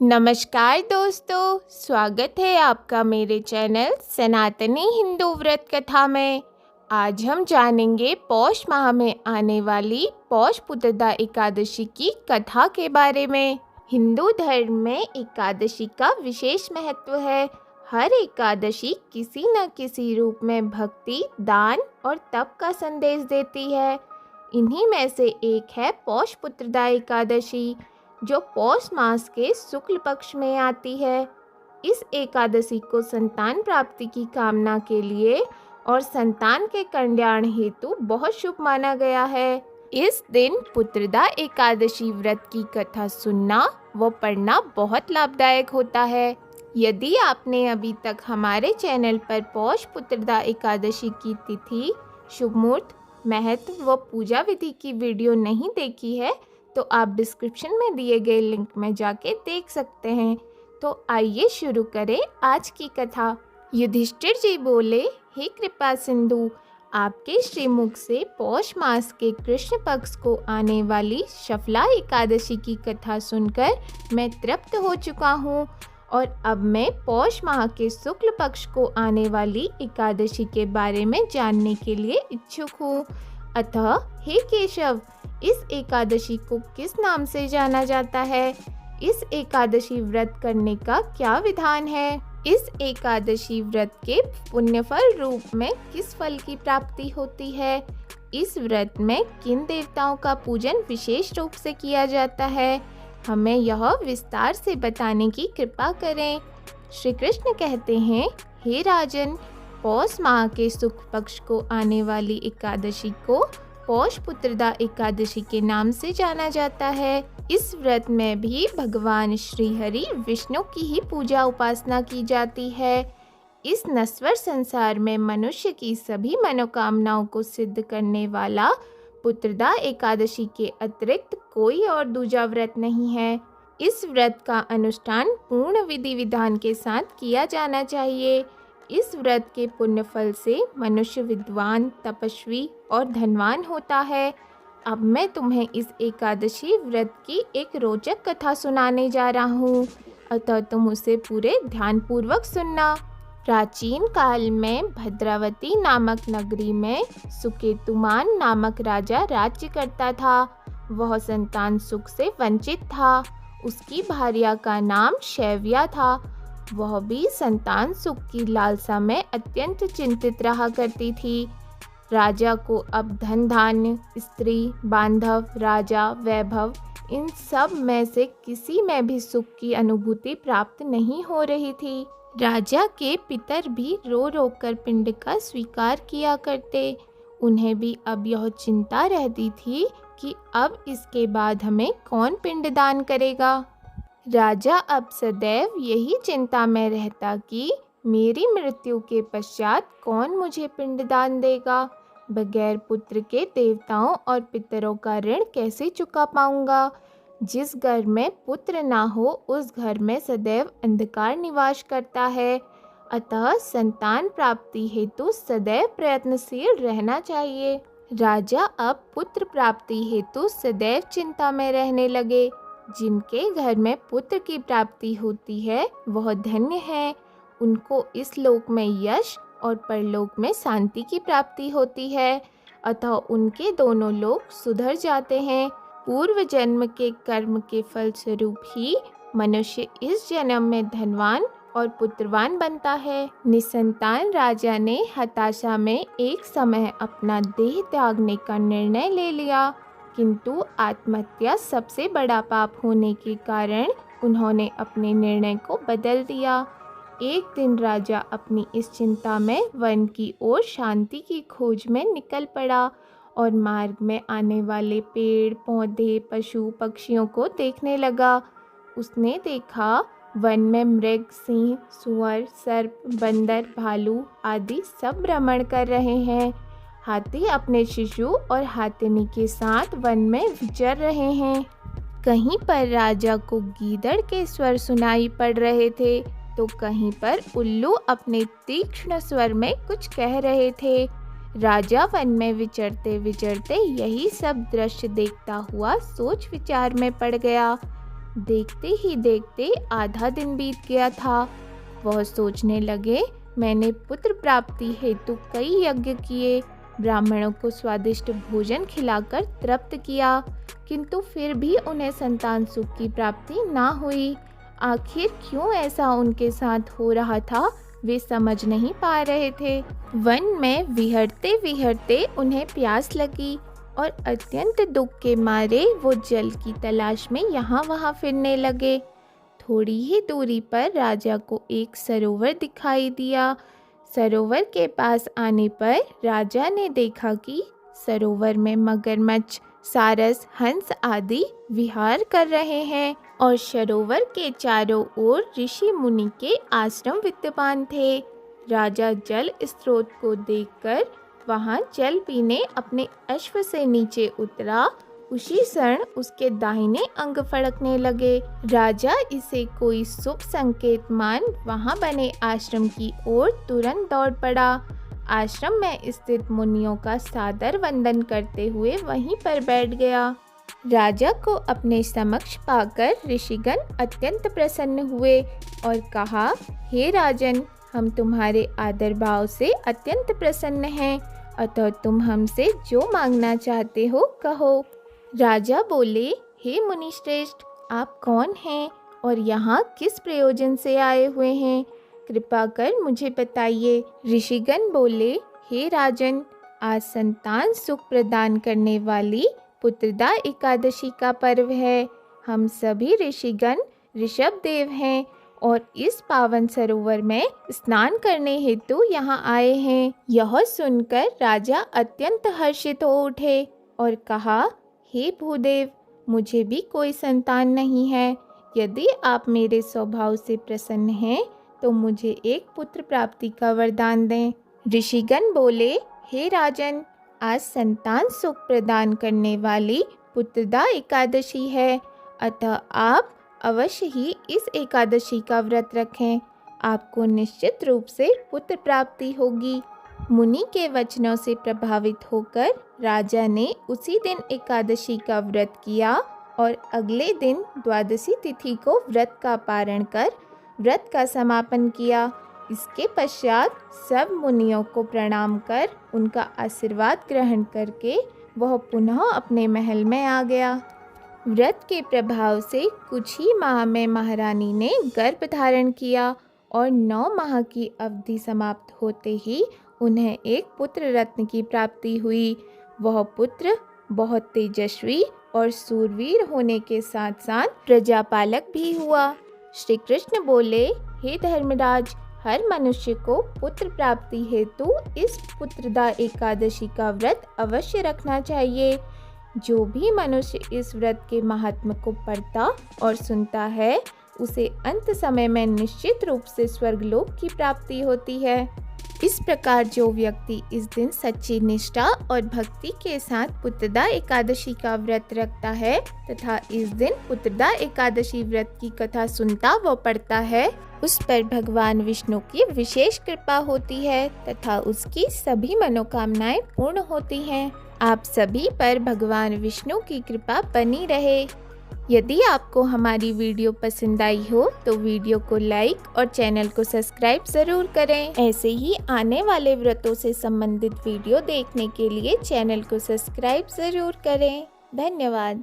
नमस्कार दोस्तों, स्वागत है आपका मेरे चैनल सनातनी हिंदू व्रत कथा में। आज हम जानेंगे पौष माह में आने वाली पौष पुत्रदा एकादशी की कथा के बारे में। हिंदू धर्म में एकादशी का विशेष महत्व है। हर एकादशी किसी न किसी रूप में भक्ति, दान और तप का संदेश देती है। इन्हीं में से एक है पौष पुत्रदा एकादशी, जो पौष मास के शुक्ल पक्ष में आती है। इस एकादशी को संतान प्राप्ति की कामना के लिए और संतान के कल्याण हेतु बहुत शुभ माना गया है। इस दिन पुत्रदा एकादशी व्रत की कथा सुनना व पढ़ना बहुत लाभदायक होता है। यदि आपने अभी तक हमारे चैनल पर पौष पुत्रदा एकादशी की तिथि, शुभ मुहूर्त, महत्व व पूजा विधि की वीडियो नहीं देखी है तो आप डिस्क्रिप्शन में दिए गए लिंक में जाके देख सकते हैं। तो आइए शुरू करें आज की कथा। युधिष्ठिर जी बोले, हे कृपा सिंधु, आपके श्रीमुख से पौष मास के कृष्ण पक्ष को आने वाली शफला एकादशी की कथा सुनकर मैं तृप्त हो चुका हूँ और अब मैं पौष माह के शुक्ल पक्ष को आने वाली एकादशी के बारे में जानने के लिए इच्छुक हूँ। अतः हे केशव, इस एकादशी को किस नाम से जाना जाता है? इस एकादशी व्रत करने का क्या विधान है? इस एकादशी व्रत के पुण्यफल रूप में किस फल की प्राप्ति होती है? इस व्रत में किन देवताओं का पूजन विशेष रूप से किया जाता है? हमें यह विस्तार से बताने की कृपा करें। श्री कृष्ण कहते हैं, हे राजन, पौष माह के शुक्ल पक्ष को आने वाली एकादशी को पौष पुत्रदा एकादशी के नाम से जाना जाता है। इस व्रत में भी भगवान श्री हरि विष्णु की ही पूजा उपासना की जाती है। इस नश्वर संसार में मनुष्य की सभी मनोकामनाओं को सिद्ध करने वाला पुत्रदा एकादशी के अतिरिक्त कोई और दूजा व्रत नहीं है। इस व्रत का अनुष्ठान पूर्ण विधि विधान के साथ किया जाना चाहिए। इस व्रत के पुण्य फल से मनुष्य विद्वान, तपस्वी और धनवान होता है। अब मैं तुम्हें इस एकादशी व्रत की एक रोचक कथा सुनाने जा रहा हूँ, अतः तुम उसे पूरे ध्यानपूर्वक सुनना। प्राचीन काल में भद्रावती नामक नगरी में सुकेतुमान नामक राजा राज्य करता था। वह संतान सुख से वंचित था। उसकी भार्या का नाम शैव्या था। वह भी संतान सुख की लालसा में अत्यंत चिंतित रहा करती थी। राजा को अब धन धान्य, स्त्री, बांधव, राजा, वैभव, इन सब में से किसी में भी सुख की अनुभूति प्राप्त नहीं हो रही थी। राजा के पितर भी रो रो कर पिंड का स्वीकार किया करते। उन्हें भी अब यह चिंता रहती थी कि अब इसके बाद हमें कौन पिंडदान करेगा। राजा अब सदैव यही चिंता में रहता कि मेरी मृत्यु के पश्चात कौन मुझे पिंडदान देगा। बगैर पुत्र के देवताओं और पितरों का ऋण कैसे चुका पाऊंगा। जिस घर में पुत्र ना हो उस घर में सदैव अंधकार निवास करता है। अतः संतान प्राप्ति हेतु सदैव प्रयत्नशील रहना चाहिए। राजा अब पुत्र प्राप्ति हेतु सदैव चिंता में रहने लगे। जिनके घर में पुत्र की प्राप्ति होती है वह धन्य है। उनको इस लोक में यश और परलोक में शांति की प्राप्ति होती है। अतः उनके दोनों लोक सुधर जाते हैं। पूर्व जन्म के कर्म के फल स्वरूप ही मनुष्य इस जन्म में धनवान और पुत्रवान बनता है। निसंतान राजा ने हताशा में एक समय अपना देह त्यागने का निर्णय ले लिया, किंतु आत्महत्या सबसे बड़ा पाप होने के कारण उन्होंने अपने निर्णय को बदल दिया। एक दिन राजा अपनी इस चिंता में वन की ओर शांति की खोज में निकल पड़ा और मार्ग में आने वाले पेड़, पौधे, पशु, पक्षियों को देखने लगा। उसने देखा वन में मृग, सिंह, सुअर, सर्प, बंदर, भालू आदि सब भ्रमण कर रहे हैं। हाथी अपने शिशु और हाथिनी के साथ वन में विचर रहे हैं। कहीं पर राजा को गीदड़ के स्वर सुनाई पड़ रहे थे तो कहीं पर उल्लू अपने तीक्ष्ण स्वर में कुछ कह रहे थे। राजा वन में विचरते विचरते यही सब दृश्य देखता हुआ सोच विचार में पड़ गया। देखते ही देखते आधा दिन बीत गया था। वह सोचने लगे, मैंने पुत्र प्राप्ति हेतु कई यज्ञ किए, ब्राह्मणों को स्वादिष्ट भोजन खिलाकर तृप्त किया, किंतु फिर भी उन्हें संतान सुख की प्राप्ति ना हुई। आखिर क्यों ऐसा उनके साथ हो रहा था, वे समझ नहीं पा रहे थे। वन में विहरते विहरते उन्हें प्यास लगी और अत्यंत दुख के मारे वो जल की तलाश में यहाँ वहाँ फिरने लगे। थोड़ी ही दूरी पर राजा को एक सरोवर दिखाई दिया। सरोवर के पास आने पर राजा ने देखा कि सरोवर में मगरमच्छ, सारस, हंस आदि विहार कर रहे हैं और सरोवर के चारों ओर ऋषि मुनि के आश्रम विद्यमान थे। राजा जल स्रोत को देखकर वहां जल पीने अपने अश्व से नीचे उतरा। उसी क्षण उसके दाहिने अंग फड़कने लगे। राजा इसे कोई शुभ संकेत मान वहां बने आश्रम की ओर तुरंत दौड़ पड़ा। आश्रम में स्थित मुनियों का सादर वंदन करते हुए वहीं पर बैठ गया। राजा को अपने समक्ष पाकर ऋषिगण अत्यंत प्रसन्न हुए और कहा, हे राजन, हम तुम्हारे आदर भाव से अत्यंत प्रसन्न हैं, अतः तुम हमसे जो मांगना चाहते हो कहो। राजा बोले, हे मुनिश्रेष्ठ, आप कौन हैं और यहाँ किस प्रयोजन से आए हुए हैं, कृपा कर मुझे बताइए। ऋषिगण बोले, हे राजन, आज संतान सुख प्रदान करने वाली पुत्रदा एकादशी का पर्व है। हम सभी ऋषिगण ऋषभ देव हैं और इस पावन सरोवर में स्नान करने हेतु यहाँ आए हैं। यह सुनकर राजा अत्यंत हर्षित हो उठे और कहा, हे भूदेव, मुझे भी कोई संतान नहीं है। यदि आप मेरे स्वभाव से प्रसन्न हैं तो मुझे एक पुत्र प्राप्ति का वरदान दें। ऋषिगण बोले, हे राजन, आज संतान सुख प्रदान करने वाली पुत्रदा एकादशी है, अतः आप अवश्य ही इस एकादशी का व्रत रखें। आपको निश्चित रूप से पुत्र प्राप्ति होगी। मुनि के वचनों से प्रभावित होकर राजा ने उसी दिन एकादशी का व्रत किया और अगले दिन द्वादशी तिथि को व्रत का पारण कर व्रत का समापन किया। इसके पश्चात सब मुनियों को प्रणाम कर उनका आशीर्वाद ग्रहण करके वह पुनः अपने महल में आ गया। व्रत के प्रभाव से कुछ ही माह में महारानी ने गर्भ धारण किया और 9 माह की अवधि समाप्त होते ही उन्हें एक पुत्र रत्न की प्राप्ति हुई। वह पुत्र बहुत तेजस्वी और सूरवीर होने के साथ साथ प्रजापालक भी हुआ। श्री कृष्ण बोले, हे धर्मराज, हर मनुष्य को पुत्र प्राप्ति हेतु इस पुत्रदा एकादशी का व्रत अवश्य रखना चाहिए। जो भी मनुष्य इस व्रत के महात्म्य को पढ़ता और सुनता है, उसे अंत समय में निश्चित रूप से स्वर्गलोक की प्राप्ति होती है। इस प्रकार जो व्यक्ति इस दिन सच्ची निष्ठा और भक्ति के साथ पुत्रदा एकादशी का व्रत रखता है तथा इस दिन पुत्रदा एकादशी व्रत की कथा सुनता व पढ़ता है, उस पर भगवान विष्णु की विशेष कृपा होती है तथा उसकी सभी मनोकामनाएं पूर्ण होती हैं। आप सभी पर भगवान विष्णु की कृपा बनी रहे। यदि आपको हमारी वीडियो पसंद आई हो तो वीडियो को लाइक और चैनल को सब्सक्राइब ज़रूर करें। ऐसे ही आने वाले व्रतों से संबंधित वीडियो देखने के लिए चैनल को सब्सक्राइब ज़रूर करें। धन्यवाद।